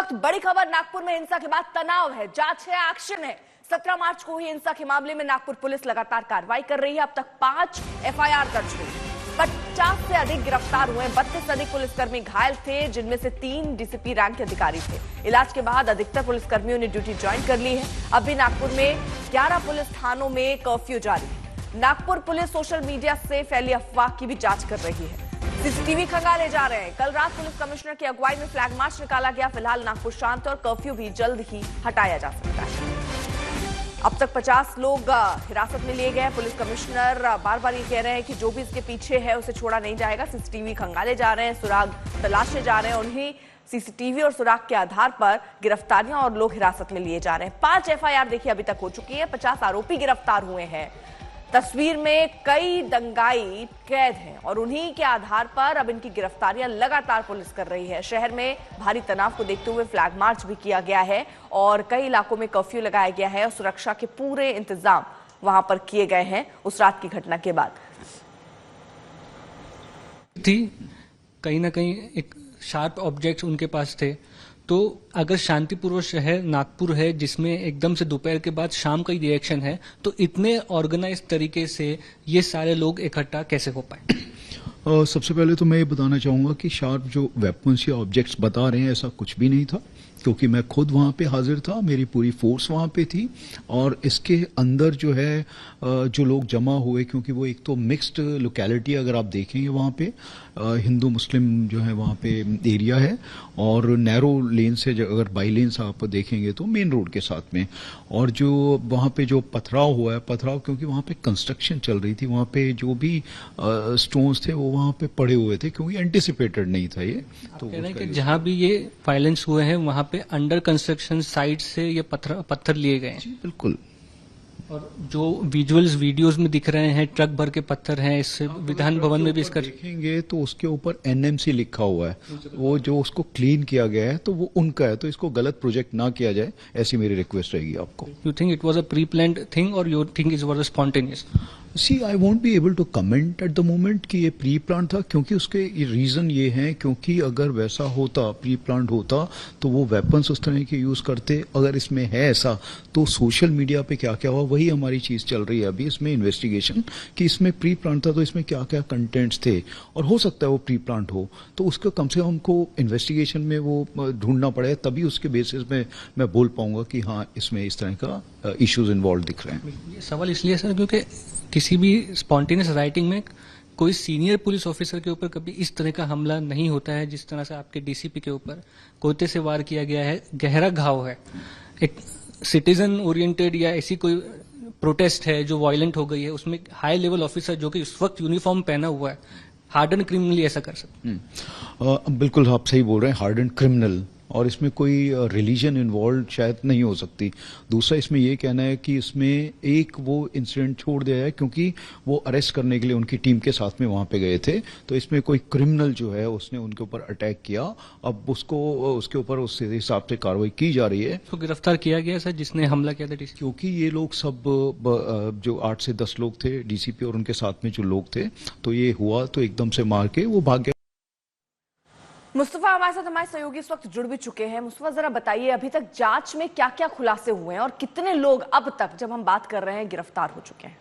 वक्त बड़ी खबर, नागपुर में हिंसा के बाद तनाव है, जांच है, एक्शन है। 17 मार्च को ही हिंसा के मामले में नागपुर पुलिस लगातार कार्रवाई कर रही है। अब तक 5 एफआईआर दर्ज हुई, 50 से अधिक गिरफ्तार हुए, 32 से अधिक पुलिसकर्मी घायल थे, जिनमें से 3 डीसीपी रैंक के अधिकारी थे। इलाज के बाद अधिकतर पुलिसकर्मियों ने ड्यूटी ज्वाइन कर ली है। अब भी नागपुर में 11 पुलिस थानों में कर्फ्यू जारी है। नागपुर पुलिस सोशल मीडिया से फैली अफवाह की भी जांच कर रही है। सीसीटीवी खंगाले जा रहे हैं। कल रात पुलिस कमिश्नर की अगुवाई में फ्लैग मार्च निकाला गया। फिलहाल नागपुर शांत है और कर्फ्यू भी जल्द ही हटाया जा सकता है। अब तक 50 लोग हिरासत में लिए गए। पुलिस कमिश्नर बार बार ये कह रहे हैं कि जो भी इसके पीछे है उसे छोड़ा नहीं जाएगा। सीसीटीवी खंगाले जा रहे हैं, सुराग तलाशे जा रहे हैं। उन्हीं सीसीटीवी और सुराग के आधार पर गिरफ्तारियां और लोग हिरासत में लिए जा रहे हैं। 5 एफआईआर देखिए अभी तक हो चुकी है, 50 आरोपी गिरफ्तार हुए हैं। तस्वीर में कई दंगाई कैद हैं और उन्हीं के आधार पर अब इनकी गिरफ्तारियां लगातार पुलिस कर रही है। शहर में भारी तनाव को देखते हुए फ्लैग मार्च भी किया गया है और कई इलाकों में कर्फ्यू लगाया गया है और सुरक्षा के पूरे इंतजाम वहां पर किए गए हैं उस रात की घटना के बाद। कहीं ना कहीं एक शार्प ऑब्जेक्ट्स उनके पास थे, तो अगर शांतिपूर्वक शहर नागपुर है जिसमें एकदम से दोपहर के बाद शाम का ही रिएक्शन है, तो इतने ऑर्गेनाइज तरीके से ये सारे लोग इकट्ठा कैसे हो पाए? सबसे पहले तो मैं ये बताना चाहूँगा कि शार्प जो वेपन्स या ऑब्जेक्ट्स बता रहे हैं ऐसा कुछ भी नहीं था, क्योंकि मैं खुद वहाँ पे हाजिर था, मेरी पूरी फोर्स वहाँ पे थी। और इसके अंदर जो है जो लोग जमा हुए, क्योंकि वो एक तो मिक्स्ड लोकेलिटी अगर आप देखेंगे वहाँ पे हिंदू मुस्लिम जो है वहाँ पे एरिया है और नैरो लेन से अगर बाई लेन्स आप देखेंगे तो मेन रोड के साथ में। और जो वहाँ पे जो पथराव हुआ है, पथराव क्योंकि वहाँ पे कंस्ट्रक्शन चल रही थी, वहाँ पे जो भी स्टोन्स थे वो वहाँ पे पड़े हुए थे, क्योंकि एंटिसिपेटेड नहीं था ये। तो कह रहे हैं कि जहाँ भी ये वायलेंस हुए हैं वहाँ पे अंडर कंस्ट्रक्शन साइट से ये पत्थर लिए गए हैं। बिल्कुल। और जो विजुअल्स वीडियोस में दिख रहे हैं ट्रक भर के पत्थर हैं, इससे विधान भवन में भी इसका देखेंगे तो उसके ऊपर एनएमसी लिखा हुआ है, वो जो उसको क्लीन किया गया है तो वो उनका है, तो इसको गलत प्रोजेक्ट ना किया जाए, ऐसी मेरी रिक्वेस्ट रहेगी आपको। You think it was a preplanned thing और you think it was spontaneous? See I won't be able to comment at the moment कि ये प्री प्लान था, क्योंकि उसके रीजन ये है, क्योंकि अगर वैसा होता, प्री प्लान होता तो वो वेपन्स उस तरह के यूज करते। अगर इसमें है ऐसा तो सोशल मीडिया पे क्या क्या हुआ, वही हमारी चीज चल रही है अभी इसमें इन्वेस्टिगेशन, कि इसमें प्री प्लान था तो इसमें क्या क्या कंटेंट्स थे। और हो सकता है वो प्री प्लान हो तो उसको कम से कम हमको इन्वेस्टिगेशन में वो ढूंढना पड़े, तभी उसके बेसिस में मैं बोल पाऊंगा कि हाँ इसमें इस तरह का इश्यूज इन्वॉल्व दिख रहे हैं। ये सवाल इसलिए सर क्योंकि किसी भी स्पॉन्टेनियस राइटिंग में कोई सीनियर पुलिस ऑफिसर के ऊपर कभी इस तरह का हमला नहीं होता है जिस तरह से आपके डीसीपी के ऊपर कोयते से वार किया गया है। गहरा घाव है, एक सिटीजन ओरिएंटेड या ऐसी कोई प्रोटेस्ट है जो वायलेंट हो गई है, उसमें हाई लेवल ऑफिसर जो कि इस वक्त यूनिफॉर्म पहना हुआ है, हार्डन क्रिमिनली ऐसा कर सकते? बिल्कुल आप सही बोल रहे हैं, हार्डन क्रिमिनल, और इसमें कोई रिलीजन इन्वॉल्व शायद नहीं हो सकती। दूसरा इसमें ये कहना है कि इसमें एक वो इंसिडेंट छोड़ दिया है क्योंकि वो अरेस्ट करने के लिए उनकी टीम के साथ में वहां पे गए थे, तो इसमें कोई क्रिमिनल जो है उसने उनके ऊपर अटैक किया, अब उसको उसके ऊपर उस हिसाब से कार्रवाई की जा रही है। तो गिरफ्तार किया गया सर जिसने हमला किया था डीसीपी? क्योंकि ये लोग सब जो 8 से 10 लोग थे डीसीपी और उनके साथ में जो लोग थे, तो ये हुआ तो एकदम से मार के वो भाग गया। मुस्तफा हमारे साथ, हमारे सहयोगी इस वक्त जुड़ भी चुके हैं। मुस्तफा जरा बताइए अभी तक जांच में क्या क्या खुलासे हुए हैं और कितने लोग अब तक जब हम बात कर रहे हैं गिरफ्तार हो चुके हैं?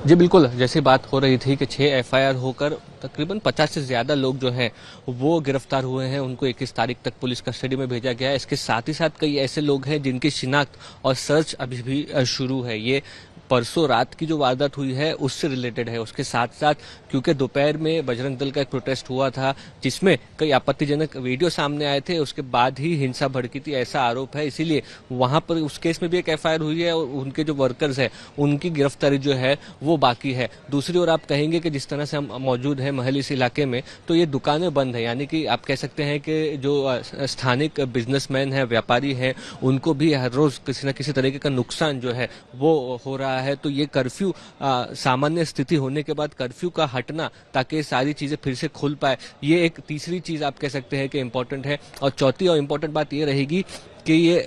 जी बिल्कुल, जैसे बात हो रही थी कि 6 एफआईआर होकर तकरीबन 50 से ज्यादा लोग जो हैं वो गिरफ्तार हुए हैं, उनको 21 तारीख तक पुलिस कस्टडी में भेजा गया है। इसके साथ ही साथ कई ऐसे लोग हैं जिनकी शिनाख्त और सर्च अभी भी शुरू है। ये परसों रात की जो वारदात हुई है उससे रिलेटेड है। उसके साथ साथ क्योंकि दोपहर में बजरंग दल का एक प्रोटेस्ट हुआ था जिसमें कई आपत्तिजनक वीडियो सामने आए थे, उसके बाद ही हिंसा भड़की थी ऐसा आरोप है, इसीलिए वहां पर उस केस में भी एक एफआईआर हुई है और उनके जो वर्कर्स हैं उनकी गिरफ्तारी जो है वो बाकी है। दूसरी ओर आप कहेंगे कि जिस तरह से हम मौजूद हैं महल इस इलाके में, तो ये दुकानें बंद है, यानी कि आप कह सकते हैं कि जो स्थानिक बिजनेसमैन है, व्यापारी हैं, उनको भी हर रोज किसी न किसी तरीके का नुकसान जो है वो हो रहा है। तो ये कर्फ्यू सामान्य स्थिति होने के बाद कर्फ्यू का हटना ताकि सारी चीजें फिर से खुल पाए, ये एक तीसरी चीज आप कह सकते हैं कि इम्पोर्टेंट है। और चौथी और इम्पोर्टेंट बात ये रहेगी कि ये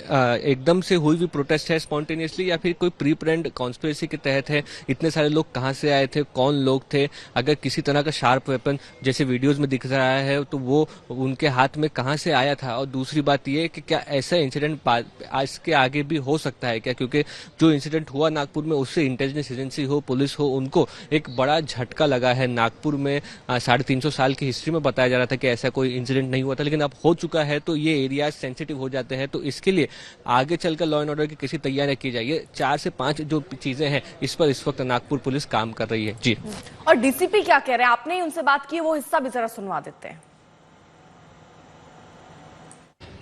एकदम से हुई हुई प्रोटेस्ट है स्पॉन्टेनियसली, या फिर कोई प्री प्लान्ड कॉन्स्पिरेसी के तहत है? इतने सारे लोग कहाँ से आए थे, कौन लोग थे? अगर किसी तरह का शार्प वेपन जैसे वीडियोस में दिख रहा है तो वो उनके हाथ में कहाँ से आया था? और दूसरी बात ये कि क्या ऐसा इंसिडेंट इसके आगे भी हो सकता है क्या? क्योंकि जो इंसिडेंट हुआ नागपुर में, उससे इंटेलिजेंस एजेंसी हो, पुलिस हो, उनको एक बड़ा झटका लगा है। नागपुर में 350 साल की हिस्ट्री में बताया जा रहा था कि ऐसा कोई इंसिडेंट नहीं हुआ था, लेकिन अब हो चुका है तो ये एरिया सेंसिटिव हो जाते हैं। तो इसके लिए आगे चलकर लॉ एंड ऑर्डर की कैसी तैयारियां की जाए, 4 से 5 जो चीजें हैं इस पर इस वक्त नागपुर पुलिस काम कर रही है। जी। और डीसीपी क्या कह रहे हैं? आपने ही उनसे बात की, वो हिस्सा भी जरा सुनवा देते हैं।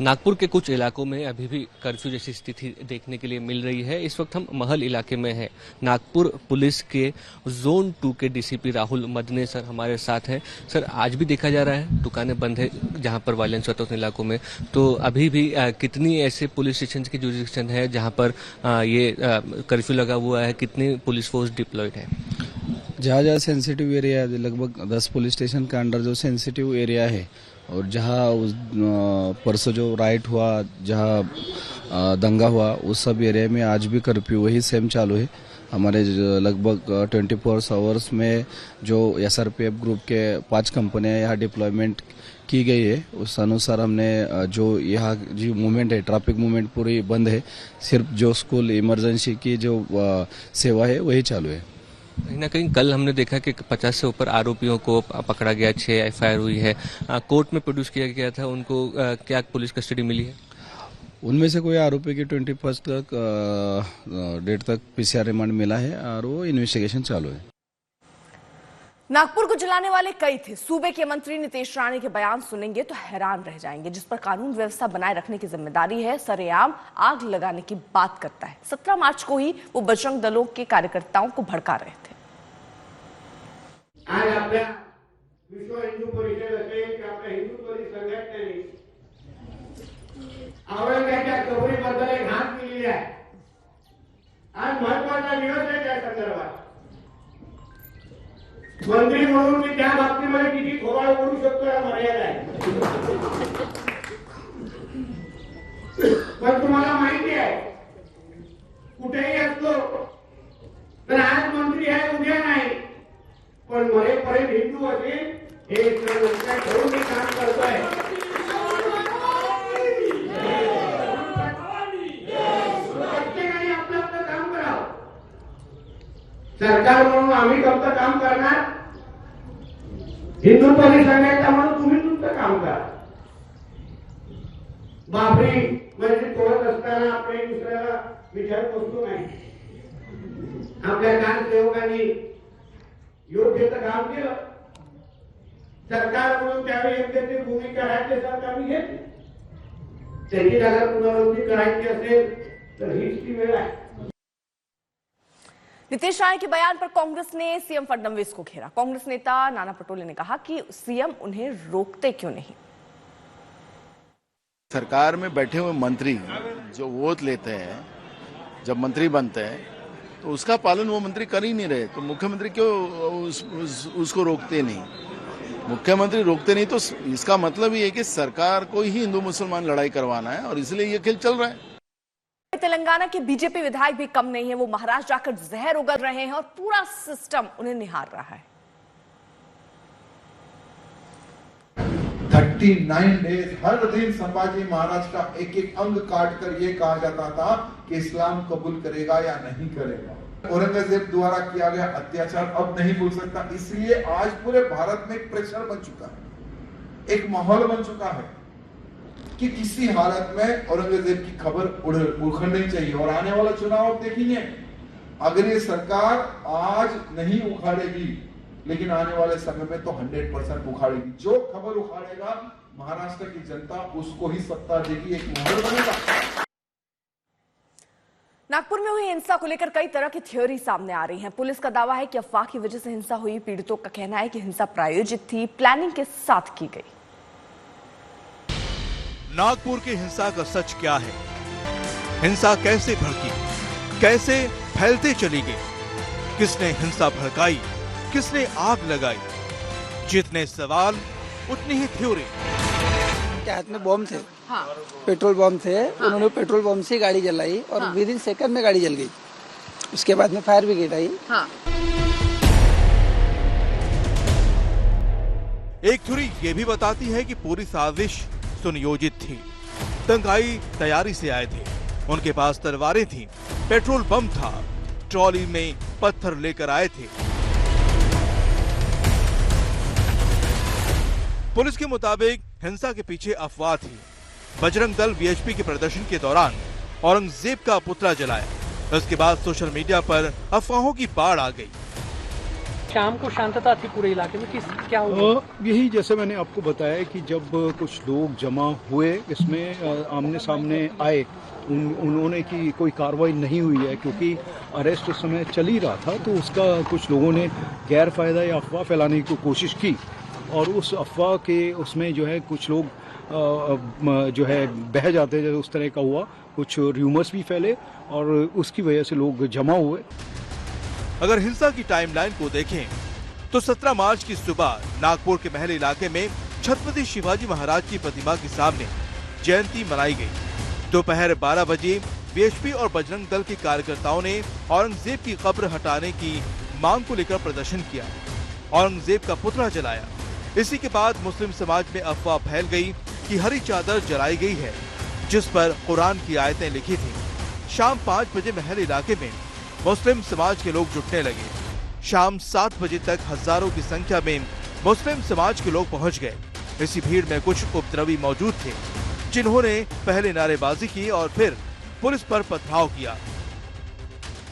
नागपुर के कुछ इलाकों में अभी भी कर्फ्यू जैसी स्थिति देखने के लिए मिल रही है। इस वक्त हम महल इलाके में हैं। नागपुर पुलिस के जोन 2 के डीसीपी राहुल मदने सर हमारे साथ हैं। सर, आज भी देखा जा रहा है दुकानें बंद है जहां पर वायलेंस होता है उन इलाकों में, तो अभी भी कितनी ऐसे पुलिस स्टेशन की जुरिडिक्शन है जहां पर ये कर्फ्यू लगा हुआ है? कितनी पुलिस फोर्स डिप्लॉयड है? जहाँ जहाँ सेंसिटिव एरिया है, लगभग 10 पुलिस स्टेशन के अंडर जो सेंसिटिव एरिया है, और जहाँ उस परसों जो राइट हुआ, जहाँ दंगा हुआ, उस सब एरिया में आज भी कर्फ्यू वही सेम चालू है। हमारे लगभग 24 आवर्स में जो SRPF ग्रुप के 5 कंपनियां यहाँ डिप्लॉयमेंट की गई है, उस अनुसार हमने जो यहाँ जो मूवमेंट है, ट्रैफिक मूवमेंट पूरी बंद है। सिर्फ जो स्कूल इमरजेंसी की जो सेवा है वही चालू है। कहीं ना कहीं कल हमने देखा कि 50 से ऊपर आरोपियों को पकड़ा गया, 6 FIR हुई है, कोर्ट में प्रोड्यूस किया गया था उनको। क्या पुलिस कस्टडी मिली है? उनमें से कोई आरोपी की 21 तक डेट तक PCR रिमांड मिला है और वो इन्वेस्टिगेशन चालू है। नागपुर को जलाने वाले कई थे। सूबे के मंत्री नीतीश राणे के बयान सुनेंगे तो हैरान रह जाएंगे। जिस पर कानून व्यवस्था बनाए रखने की जिम्मेदारी है, सरेआम आग लगाने की बात करता है। 17 मार्च को ही वो बजरंग दलों के कार्यकर्ताओं को भड़का रहे थे। आज आपल्या विश्व हिंदू परिषद असेल की आपल्या हिंदुत्वरी संघटनेने औरंगजेबाच्या कबरीबद्दल एक हात केलेली आहे। आज महत्त्वाचा दिवस आहे त्या संदर्भात। मंत्री म्हणून मी त्या बाबतीमध्ये किती थोबाड करू शकतो या मर्यादा आहे। पण तुम्हाला माहिती आहे, कुठेही असतो तर आज मंत्री आहे उद्या नाही, पण मरेपर्यंत हिंदू असेल हे लक्षात ठेवून मी काम करतोय। प्रत्येकाने आपलं आपलं काम करावं। सरकार म्हणून आम्ही फक्त काम करणार, हिंदू पोलीस संघटना म्हणून तुम्ही तुमचं काम करा। बाबरी म्हणजे तोडत असताना आपण दुसऱ्याला विचार करतो नाही। आपल्या ग्रामसेवकांनी योग्य ते काम केलं, सरकार म्हणून त्यावेळी योग्य ती भूमिका राज्य सरकारने घेतली। त्याची जागा पुनरावृत्ती करायची असेल तर हीच ती वेळ आहे। नीतीश राणे के बयान पर कांग्रेस ने सीएम फडणवीस को घेरा। कांग्रेस नेता नाना पटोले ने कहा कि सीएम उन्हें रोकते क्यों नहीं। सरकार में बैठे हुए मंत्री जो वोट लेते हैं, जब मंत्री बनते हैं तो उसका पालन वो मंत्री कर ही नहीं रहे, तो मुख्यमंत्री क्यों उसको रोकते नहीं? मुख्यमंत्री रोकते नहीं तो इसका मतलब ये है कि सरकार को ही हिंदू मुसलमान लड़ाई करवाना है और इसलिए ये खेल चल रहा है। तेलंगाना के बीजेपी विधायक भी कम नहीं है। वो महाराष्ट्र जाकर जहर उगल रहे हैं और पूरा सिस्टम उन्हें निहार रहा है। 39 डेज हर दिन संभाजी महाराज का एक एक अंग काट कर ये कहा जाता था कि इस्लाम कबूल करेगा या नहीं करेगा। औरंगजेब द्वारा किया गया अत्याचार अब नहीं भूल सकता, इसलिए आज पूरे भारत में एक प्रेशर बन चुका है, एक माहौल बन चुका है कि किसी हालत में औरंगजेब की खबर उखड़नी चाहिए। और आने वाला चुनाव आप देखेंगे, अगर ये सरकार आज नहीं उखाड़ेगी लेकिन आने वाले समय में तो 100% उखाड़ेगी। जो खबर उखाड़ेगा महाराष्ट्र की जनता उसको ही सत्ता देगी, एक माहौल बनेगा। नागपुर में हुई हिंसा को लेकर कई तरह की थ्योरी सामने आ रही हैं। पुलिस का दावा है कि अफवाह की वजह से हिंसा हुई। पीड़ितों का कहना है कि हिंसा प्रायोजित थी, प्लानिंग के साथ की गई। नागपुर की हिंसा का सच क्या है? हिंसा कैसे भड़की, कैसे फैलते चली गई? किसने हिंसा भड़काई, किसने आग लगाई? जितने सवाल उतनी ही थ्योरी। हाथ में बॉम्ब थे। हाँ। पेट्रोल पंप थे, उन्होंने पेट्रोल पंप से गाड़ी जलाई और विद इन सेकंड में गाड़ी जल गई। उसके बाद में फायर ब्रिगेड आई। हाँ। एक थ्योरी ये भी बताती है कि पूरी साजिश सुनियोजित थी। दंगाई तैयारी से आए थे, उनके पास तलवारें थी, पेट्रोल पंप था, ट्रॉली में पत्थर लेकर आए थे। पुलिस के मुताबिक हिंसा के पीछे अफवाह थी। बजरंग दल वीएचपी के प्रदर्शन के दौरान औरंगजेब का पुतला जलाया। इसके बाद सोशल मीडिया पर अफवाहों की बाढ़ आ गई। शाम को शांतता थी पूरे इलाके में, क्या हुआ? यही जैसे मैंने आपको बताया कि जब कुछ लोग जमा हुए, इसमें आमने सामने आए, उन्होंने की कोई कार्रवाई नहीं हुई है क्योंकि अरेस्ट उस समय चल ही रहा था, तो उसका कुछ लोगों ने गैर फायदा या अफवाह फैलाने की कोशिश की और उस अफवाह के उसमें जो है कुछ लोग जो है बह जाते, जैसे उस तरह का हुआ, कुछ र्यूमर्स भी फैले और उसकी वजह से लोग जमा हुए। अगर हिंसा की टाइमलाइन को देखें तो 17 मार्च की सुबह नागपुर के महल इलाके में छत्रपति शिवाजी महाराज की प्रतिमा के सामने जयंती मनाई गई। दोपहर 12 बजे वीएचपी और बजरंग दल के कार्यकर्ताओं ने औरंगजेब की कब्र हटाने की मांग को लेकर प्रदर्शन किया, औरंगजेब का पुतला जलाया। इसी के बाद मुस्लिम समाज में अफवाह फैल गई कि हरी चादर जलाई गई है जिस पर कुरान की आयतें लिखी थी। शाम 5 बजे महल इलाके में मुस्लिम समाज के लोग जुटने लगे। शाम 7 बजे तक हजारों की संख्या में मुस्लिम समाज के लोग पहुंच गए। इसी भीड़ में कुछ उपद्रवी मौजूद थे जिन्होंने पहले नारेबाजी की और फिर पुलिस पर पथराव किया।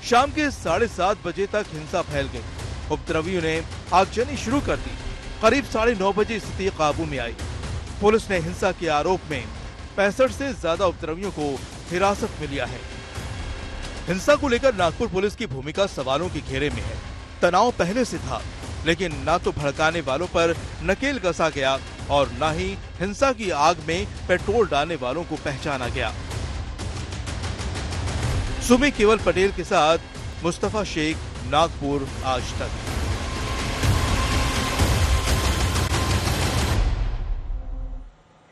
शाम के 7:30 बजे तक हिंसा फैल गई। उपद्रवियों ने आगजनी शुरू कर दी। करीब 9:30 बजे स्थिति काबू में आई। पुलिस ने हिंसा के आरोप में 65 से ज्यादा उपद्रवियों को हिरासत में लिया है। हिंसा को लेकर नागपुर पुलिस की भूमिका सवालों के घेरे में है। तनाव पहले से था, लेकिन न तो भड़काने वालों पर नकेल कसा गया और न ही हिंसा की आग में पेट्रोल डालने वालों को पहचाना गया। सुमी केवल पटेल के साथ मुस्तफा शेख, नागपुर आज तक।